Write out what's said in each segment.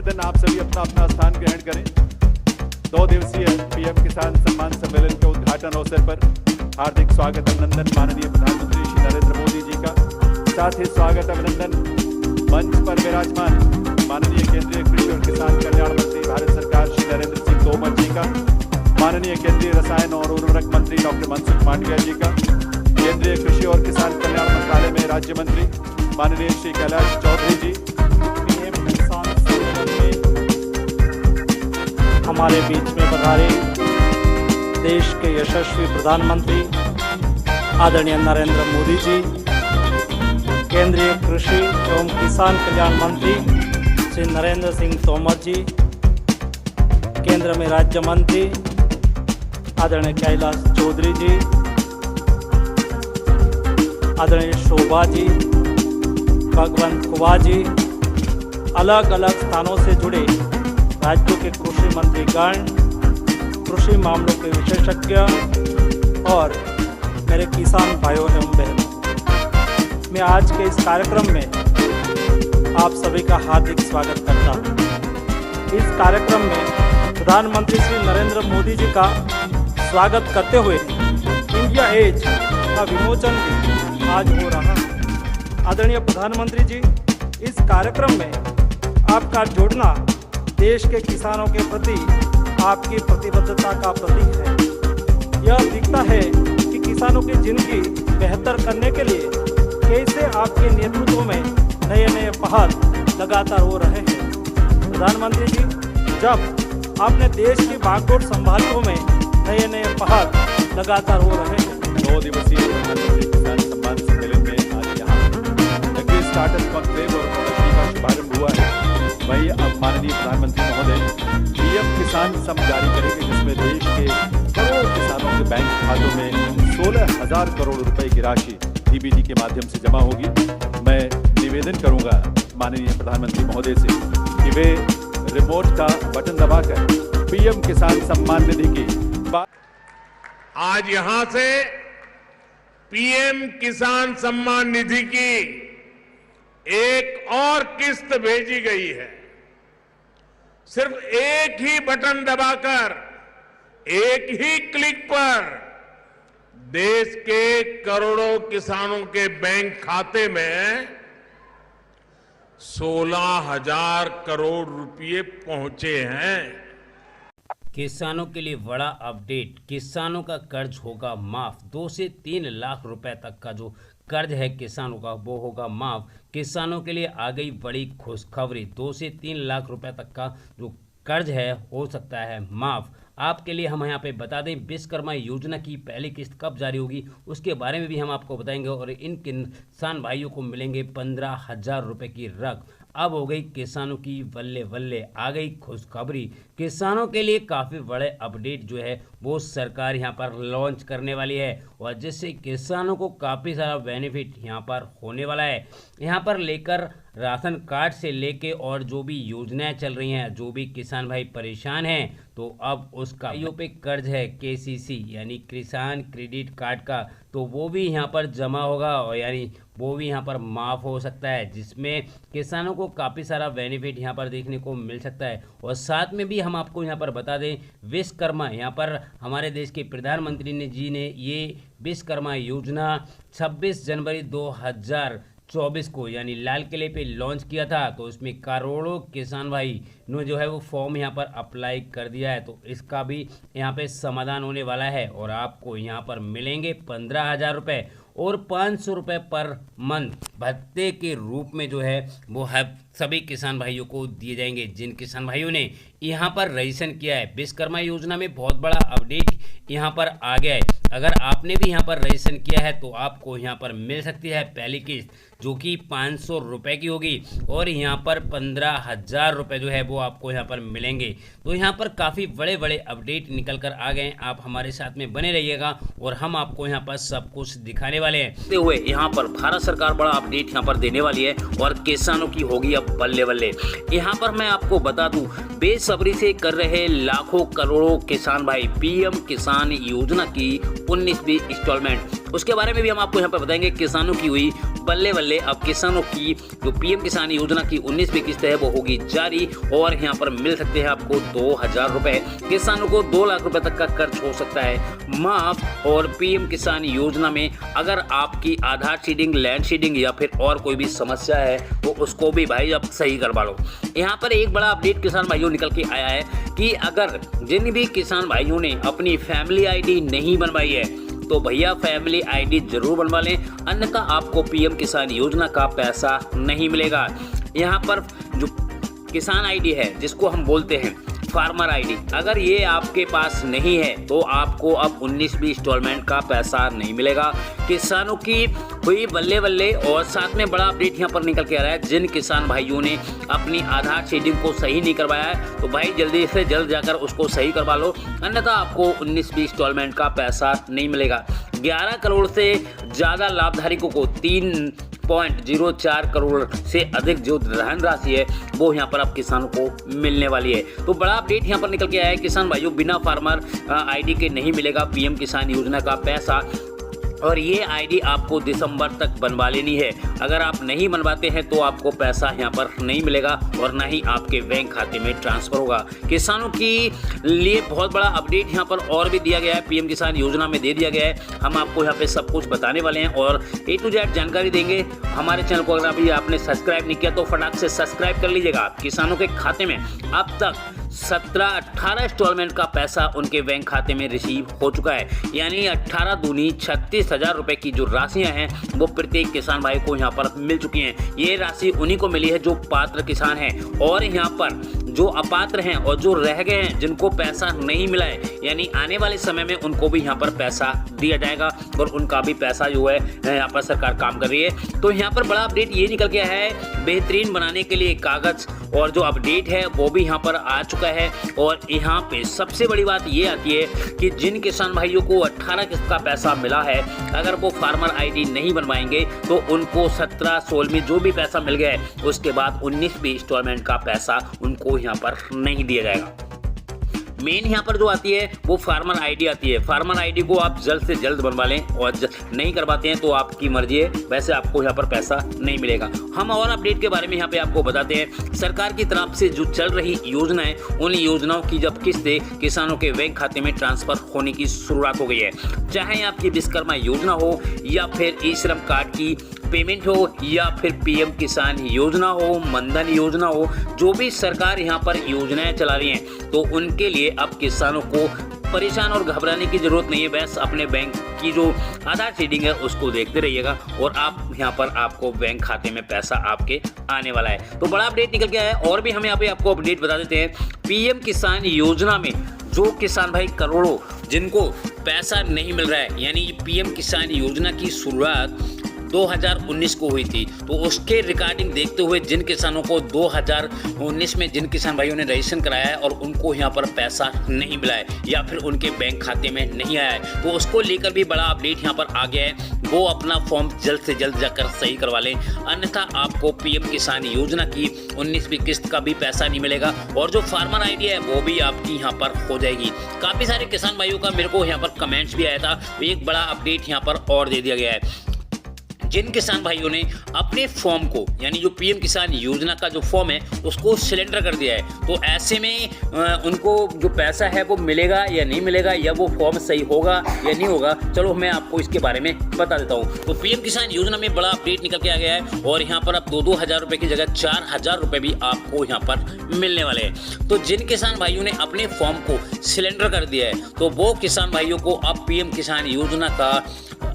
निवेदन आप सभी अपना अपना स्थान ग्रहण करें। 2 दिवसीय पीएम किसान सम्मान सम्मेलन के उद्घाटन अवसर पर हार्दिक स्वागत अभिनंदन माननीय प्रधानमंत्री श्री नरेंद्र मोदी जी का। साथ ही स्वागत अभिनंदन मंच पर विराजमान माननीय केंद्रीय कृषि और किसान कल्याण मंत्री भारत सरकार श्री नरेंद्र सिंह तोमर जी का, माननीय केंद्रीय रसायन और उर्वरक मंत्री डॉक्टर मनसुख मांडविया जी का, केंद्रीय कृषि और किसान कल्याण मंत्रालय में राज्य मंत्री माननीय श्री कैलाश चौधरी जी, पीएम किसान सम्मेलन में हमारे बीच में पधारे देश के यशस्वी प्रधानमंत्री आदरणीय नरेंद्र मोदी जी, केंद्रीय कृषि एवं किसान कल्याण मंत्री श्री नरेंद्र सिंह तोमर जी, केंद्र में राज्य मंत्री आदरणीय कैलाश चौधरी जी, आदरणीय शोभा जी, भगवंत कुबा जी, अलग अलग स्थानों से जुड़े राज्यों के कृषि मंत्रीगण, कृषि मामलों के विशेषज्ञ और मेरे किसान भाइयों एवं बहनों, मैं आज के इस कार्यक्रम में आप सभी का हार्दिक स्वागत करता हूँ। इस कार्यक्रम में प्रधानमंत्री श्री नरेंद्र मोदी जी का स्वागत करते हुए इंडिया एज का विमोचन भी आज हो रहा है। आदरणीय प्रधानमंत्री जी, इस कार्यक्रम में आपका जुड़ना देश के किसानों के प्रति आपकी प्रतिबद्धता का प्रतीक है। यह दिखता है कि किसानों की जिंदगी बेहतर करने के लिए कैसे आपके नेतृत्व में नए नए पहल लगातार हो रहे हैं। प्रधानमंत्री जी, जब आपने देश की बागडोर संभालने में नए नए पहल लगातार हो रहे हैं। 2 दिवसीय प्रधानमंत्री किसान सम्मान सम्मेलन में आज यहाँ एग्री स्टार्टअप कॉन्क्लेव और प्रदर्शनी का शुभारंभ हुआ है। वही अब माननीय प्रधानमंत्री महोदय पीएम किसान सम जारी करेंगे, जिसमें देश के करोड़ों किसानों के बैंक खातों में 16,000 करोड़ रुपए की राशि डीबीटी के माध्यम से जमा होगी। मैं निवेदन करूंगा माननीय प्रधानमंत्री महोदय से कि वे रिमोट का बटन दबाकर पीएम किसान सम्मान निधि की आज यहां से पीएम किसान सम्मान निधि की एक और किस्त भेजी गई है। सिर्फ एक ही बटन दबाकर, एक ही क्लिक पर देश के करोड़ों किसानों के बैंक खाते में 16,000 करोड़ रुपए पहुंचे हैं। किसानों के लिए बड़ा अपडेट, किसानों का कर्ज होगा माफ। 2 से 3 लाख रुपए तक का जो कर्ज है किसानों का वो होगा माफ। किसानों के लिए आ गई बड़ी खुशखबरी, 2 से 3 लाख रुपए तक का जो कर्ज है हो सकता है माफ। आपके लिए हम यहाँ पे बता दें विश्वकर्मा योजना की पहली किस्त कब जारी होगी उसके बारे में भी हम आपको बताएंगे और इन किसान भाइयों को मिलेंगे 15,000 रुपये की रकम। अब हो गई किसानों की बल्ले बल्ले, आ गई खुशखबरी। किसानों के लिए काफ़ी बड़े अपडेट जो है वो सरकार यहाँ पर लॉन्च करने वाली है और जिससे किसानों को काफ़ी सारा बेनिफिट यहाँ पर होने वाला है। यहाँ पर लेकर राशन कार्ड से लेके और जो भी योजनाएं चल रही हैं, जो भी किसान भाई परेशान हैं तो अब उसका यो पे कर्ज है केसीसी यानी किसान क्रेडिट कार्ड का, तो वो भी यहाँ पर जमा होगा और यानी वो भी यहाँ पर माफ़ हो सकता है, जिसमें किसानों को काफ़ी सारा बेनिफिट यहाँ पर देखने को मिल सकता है। और साथ में भी हम आपको यहाँ पर बता दें विश्वकर्मा, यहाँ पर हमारे देश के प्रधानमंत्री जी ने ये विश्वकर्मा योजना 26 जनवरी 2024 को यानी लाल किले पे लॉन्च किया था। तो इसमें करोड़ों किसान भाई ने जो है वो फॉर्म यहाँ पर अप्लाई कर दिया है, तो इसका भी यहाँ पे समाधान होने वाला है और आपको यहाँ पर मिलेंगे 15,000 रुपये और 500 रुपये पर मंथ भत्ते के रूप में जो है वो सभी किसान भाइयों को दिए जाएंगे जिन किसान भाइयों ने यहाँ पर रजिस्ट्रेशन किया है। विश्वकर्मा योजना में बहुत बड़ा अपडेट यहाँ पर आ गया है। अगर आपने भी यहाँ पर रजिस्ट्रेशन किया है तो आपको यहाँ पर मिल सकती है पहली किस्त जो कि 500 रुपये की होगी और यहाँ पर 15,000 रुपये जो है वो आपको यहाँ पर मिलेंगे। तो यहाँ पर काफ़ी बड़े बड़े अपडेट निकल कर आ गए। आप हमारे साथ में बने रहिएगा और हम आपको यहाँ पर सब कुछ दिखाने वाले हैं। हुए यहाँ पर भारत सरकार बड़ा अपडेट यहाँ पर देने वाली है और किसानों की होगी अब बल्ले बल्ले। यहाँ पर मैं आपको बता दूं बेसब्री से कर रहे लाखों करोड़ों किसान भाई पीएम किसान योजना की 19वीं इंस्टॉलमेंट, उसके बारे में भी हम आपको यहाँ पर बताएंगे। किसानों की हुई बल्ले बल्ले अब किसानों की जो पीएम किसान योजना की 19वीं किस्त है वो होगी जारी और यहाँ पर मिल सकते हैं आपको 2000 रुपए। किसानों को 2 लाख रुपए तक का कर्ज हो सकता है माफ। और पीएम किसान योजना में अगर आपकी आधार सीडिंग, लैंड सीडिंग या फिर और कोई भी समस्या है तो उसको भी भाई अब सही करवा लो। यहाँ पर एक बड़ा अपडेट किसान भाइयों निकल के आया है कि अगर जिन भी किसान भाइयों ने अपनी फैमिली आईडी नहीं बनवाई है तो भैया फैमिली आईडी जरूर बनवा लें, अन्यथा आपको पीएम किसान योजना का पैसा नहीं मिलेगा। यहाँ पर जो किसान आईडी है जिसको हम बोलते हैं फार्मर आईडी, अगर ये आपके पास नहीं है तो आपको अब 19वीं इंस्टॉलमेंट का पैसा नहीं मिलेगा। किसानों की हुई बल्ले बल्ले। और साथ में बड़ा अपडेट यहाँ पर निकल के आ रहा है, जिन किसान भाइयों ने अपनी आधार सीडिंग को सही नहीं करवाया है तो भाई जल्दी से जल्द जाकर उसको सही करवा लो, अन्यथा आपको 19वीं इंस्टॉलमेंट का पैसा नहीं मिलेगा। 11 करोड़ से ज़्यादा लाभधारकों को 3.04 करोड़ से अधिक जो धन राशि है वो यहाँ पर अब किसानों को मिलने वाली है। तो बड़ा अपडेट यहाँ पर निकल के आया है किसान भाइयों, बिना फार्मर आईडी के नहीं मिलेगा पीएम किसान योजना का पैसा। और ये आईडी आपको दिसंबर तक बनवा लेनी है। अगर आप नहीं बनवाते हैं तो आपको पैसा यहाँ पर नहीं मिलेगा और ना ही आपके बैंक खाते में ट्रांसफर होगा। किसानों के लिए बहुत बड़ा अपडेट यहाँ पर और भी दिया गया है, पीएम किसान योजना में दे दिया गया है। हम आपको यहाँ पे सब कुछ बताने वाले हैं और A to Z जानकारी देंगे। हमारे चैनल को अगर अभी आपने सब्सक्राइब नहीं किया तो फटाक से सब्सक्राइब कर लीजिएगा। किसानों के खाते में अब तक 17-18 इंस्टॉलमेंट का पैसा उनके बैंक खाते में रिसीव हो चुका है, यानी 18 दूनी 36,000 रुपए की जो राशियां हैं वो प्रत्येक किसान भाई को यहाँ पर मिल चुकी हैं। ये राशि उन्हीं को मिली है जो पात्र किसान हैं, और यहाँ पर जो अपात्र हैं और जो रह गए हैं जिनको पैसा नहीं मिला है, यानी आने वाले समय में उनको भी यहाँ पर पैसा दिया जाएगा और उनका भी पैसा जो है यहाँ पर सरकार काम कर रही है। तो यहाँ पर बड़ा अपडेट ये निकल के आया है, बेहतरीन बनाने के लिए कागज और जो अपडेट है वो भी यहाँ पर आ चुका है। और यहाँ पे सबसे बड़ी बात ये आती है कि जिन किसान भाइयों को 18 किस्त का पैसा मिला है, अगर वो फार्मर आईडी नहीं बनवाएंगे तो उनको 17-16 में जो भी पैसा मिल गया है उसके बाद 19वीं इंस्टॉलमेंट का पैसा उनको यहाँ पर नहीं दिया जाएगा। मेन यहाँ पर जो आती है वो फार्मर आईडी आती है। फार्मर आईडी को आप जल्द से जल्द बनवा लें और नहीं करवाते हैं तो आपकी मर्जी है, वैसे आपको यहाँ पर पैसा नहीं मिलेगा। हम और अपडेट के बारे में यहाँ पे आपको बताते हैं। सरकार की तरफ से जो चल रही योजना है उन योजनाओं की जब किस्तें किसानों के बैंक खाते में ट्रांसफर होने की शुरुआत हो गई है, चाहे आपकी विश्वकर्मा योजना हो या फिर ई श्रम कार्ड की पेमेंट हो या फिर पीएम किसान योजना हो, मनधन योजना हो, जो भी सरकार यहाँ पर योजनाएं चला रही हैं तो उनके लिए अब किसानों को परेशान और घबराने की जरूरत नहीं है। बस अपने बैंक की जो आधार सीडिंग है उसको देखते रहिएगा और आप यहाँ पर आपको बैंक खाते में पैसा आपके आने वाला है। तो बड़ा अपडेट निकल के आया है और भी हम यहाँ पे आपको अपडेट बता देते हैं। पीएम किसान योजना में जो किसान भाई करोड़ों जिनको पैसा नहीं मिल रहा है, यानी पीएम किसान योजना की शुरुआत 2019 को हुई थी, तो उसके रिकॉर्डिंग देखते हुए जिन किसानों को 2019 में जिन किसान भाइयों ने रजिस्ट्रेशन कराया है और उनको यहाँ पर पैसा नहीं मिला है या फिर उनके बैंक खाते में नहीं आया है, तो उसको लेकर भी बड़ा अपडेट यहाँ पर आ गया है। वो अपना फॉर्म जल्द से जल्द जाकर सही करवा लें, अन्यथा आपको पीएम किसान योजना की 19वीं किस्त का भी पैसा नहीं मिलेगा और जो फार्मर आईडी है वो भी आपकी यहाँ पर हो जाएगी। काफ़ी सारे किसान भाइयों का मेरे को यहाँ पर कमेंट्स भी आया था, एक बड़ा अपडेट यहाँ पर और दे दिया गया है। जिन किसान भाइयों ने अपने फॉर्म को, यानी जो पीएम किसान योजना का जो फॉर्म है उसको सिलेंडर कर दिया है, तो ऐसे में उनको जो पैसा है वो मिलेगा या नहीं मिलेगा, या वो फॉर्म सही होगा या नहीं होगा, चलो मैं आपको इसके बारे में बता देता हूँ। तो पीएम किसान योजना में बड़ा अपडेट निकल के आ गया है और यहाँ पर अब 2-2 हज़ार रुपये की जगह 4,000 रुपये भी आपको यहाँ पर मिलने वाले हैं। तो जिन किसान भाइयों ने अपने फॉर्म को सिलेंडर कर दिया है तो वो किसान भाइयों को अब पीएम किसान योजना का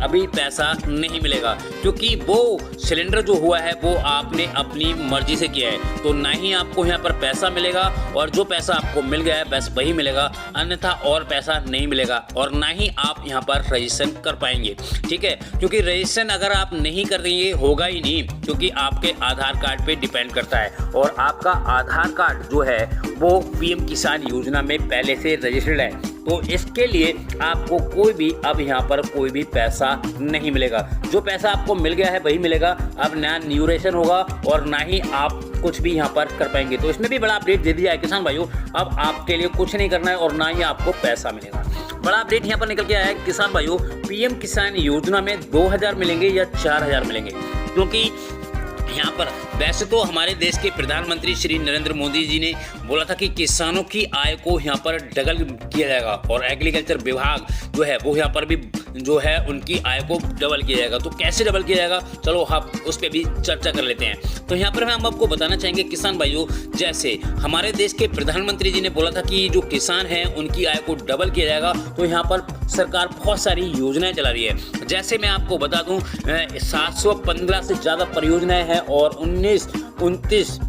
अभी पैसा नहीं मिलेगा, क्योंकि वो सिलेंडर जो हुआ है वो आपने अपनी मर्जी से किया है, तो ना ही आपको यहाँ पर पैसा मिलेगा और जो पैसा आपको मिल गया है बस वही मिलेगा, अन्यथा और पैसा नहीं मिलेगा और ना ही आप यहाँ पर रजिस्ट्रेशन कर पाएंगे। ठीक है, क्योंकि रजिस्ट्रेशन अगर आप नहीं कर देंगे होगा ही नहीं, क्योंकि आपके आधार कार्ड पे डिपेंड करता है और आपका आधार कार्ड जो है वो पीएम किसान योजना में पहले से रजिस्टर्ड है, तो इसके लिए आपको कोई भी अब यहाँ पर कोई भी पैसा नहीं मिलेगा। जो पैसा आपको मिल गया है वही मिलेगा, अब ना न्यूरेशन होगा और ना ही आप कुछ भी यहाँ पर कर पाएंगे। तो इसमें भी बड़ा अपडेट दे दिया है किसान भाइयों, अब आपके लिए कुछ नहीं करना है और ना ही आपको पैसा मिलेगा। बड़ा अपडेट यहाँ पर निकल के आया है किसान भाइयों, पीएम किसान योजना में 2,000 मिलेंगे या 4,000 मिलेंगे। क्योंकि यहाँ पर वैसे तो हमारे देश के प्रधानमंत्री श्री नरेंद्र मोदी जी ने बोला था कि किसानों की आय को यहाँ पर डबल किया जाएगा और एग्रीकल्चर विभाग जो है वो यहाँ पर भी जो है उनकी आय को डबल किया जाएगा। तो कैसे डबल किया जाएगा, चलो हम उस पर भी चर्चा कर लेते हैं। तो यहाँ पर हम आपको बताना चाहेंगे किसान भाइयों, जैसे हमारे देश के प्रधानमंत्री जी ने बोला था कि जो किसान हैं उनकी आय को डबल किया जाएगा, तो यहाँ पर सरकार बहुत सारी योजनाएं चला रही है। जैसे मैं आपको बता दूं 715 से ज़्यादा परियोजनाएं हैं और 29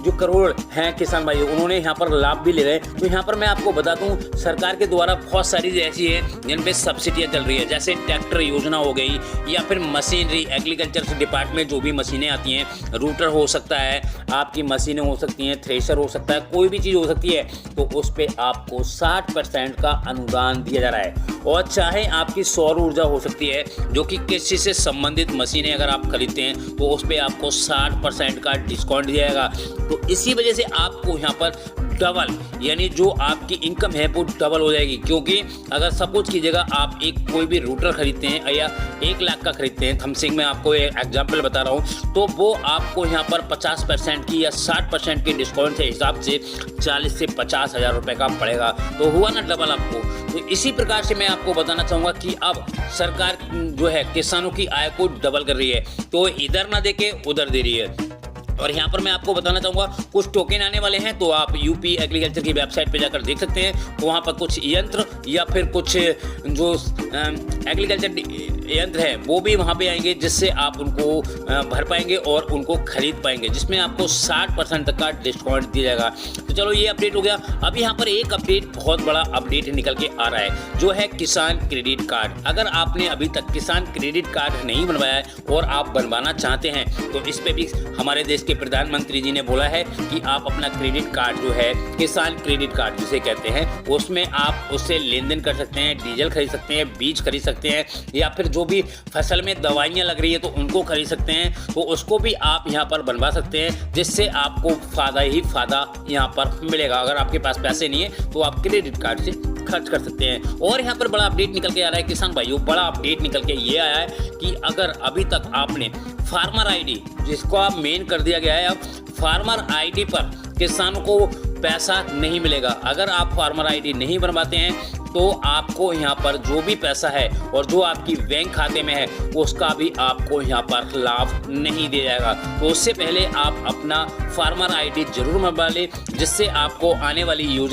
जो करोड़ हैं किसान भाई उन्होंने यहाँ पर लाभ भी ले रहे हैं। तो यहाँ पर मैं आपको बता दूं सरकार के द्वारा बहुत सारी ऐसी है जिन पे सब्सिडियाँ चल रही है, जैसे ट्रैक्टर योजना हो गई या फिर मशीनरी, एग्रीकल्चर से डिपार्टमेंट जो भी मशीनें आती हैं, रूटर हो सकता है, आपकी मशीनें हो सकती हैं, थ्रेशर हो सकता है, कोई भी चीज़ हो सकती है, तो उस पर आपको 60% का अनुदान दिया जा रहा है। और चाहे आपकी सौर ऊर्जा हो सकती है, जो कि कृषि से संबंधित मशीनें अगर आप खरीदते हैं तो उस पर आपको 60% का डिस्काउंट दिया जाएगा। तो इसी वजह से आपको यहाँ पर डबल यानी जो आपकी इनकम है वो डबल हो जाएगी, क्योंकि अगर सपोज की जगह आप एक कोई भी रूटर खरीदते हैं या 1 लाख का खरीदते हैं, थमसिंग में आपको एक एग्जांपल बता रहा हूँ, तो वो आपको यहाँ पर 50% की या 60% के डिस्काउंट के हिसाब से 40 से 50 हज़ार रुपये का पड़ेगा। तो हुआ ना डबल आपको। तो इसी प्रकार से मैं आपको बताना चाहूँगा कि अब सरकार जो है किसानों की आय को डबल कर रही है, तो इधर ना दे के उधर दे रही है। और यहाँ पर मैं आपको बताना चाहूँगा कुछ टोकन आने वाले हैं, तो आप यूपी एग्रीकल्चर की वेबसाइट पे जाकर देख सकते हैं। तो वहाँ पर कुछ यंत्र या फिर कुछ जो एग्रीकल्चर यंत्र है वो भी वहाँ पे आएंगे, जिससे आप उनको भर पाएंगे और उनको खरीद पाएंगे, जिसमें आपको 60% तक का डिस्काउंट दिया जाएगा। तो चलो ये अपडेट हो गया। अब यहाँ पर एक अपडेट, बहुत बड़ा अपडेट निकल के आ रहा है, जो है किसान क्रेडिट कार्ड। अगर आपने अभी तक किसान क्रेडिट कार्ड नहीं बनवाया है और आप बनवाना चाहते हैं, तो इस पर भी हमारे देश के प्रधानमंत्री जी ने बोला है कि आप अपना क्रेडिट कार्ड जो है, किसान क्रेडिट कार्ड जिसे कहते हैं, उसमें आप उससे लेन देन कर सकते हैं, डीजल खरीद सकते हैं, बीज खरीद सकते हैं, या फिर जो भी फसल में दवाइयाँ लग रही है तो उनको खरीद सकते हैं। तो उसको भी आप यहाँ पर बनवा सकते हैं, जिससे आपको फ़ायदा ही फ़ायदा यहाँ पर मिलेगा। अगर आपके पास पैसे नहीं है तो आप क्रेडिट कार्ड से खर्च कर सकते हैं। और यहाँ पर बड़ा अपडेट निकल के आ रहा है किसान भाइयों, बड़ा अपडेट निकल के ये आया है कि अगर अभी तक आपने फार्मर आईडी, जिसको आप मेन कर दिया गया है, अब फार्मर आईडी पर किसानों को पैसा नहीं मिलेगा। अगर आप फार्मर आईडी नहीं बनवाते हैं तो आपको यहाँ पर जो भी पैसा है और जो आपकी बैंक खाते में है उसका भी आपको यहाँ पर लाभ नहीं दिया जाएगा। तो उससे पहले आप अपना फार्मर आईडी जरूर बनवा लें, जिससे आपको आने वाली योजना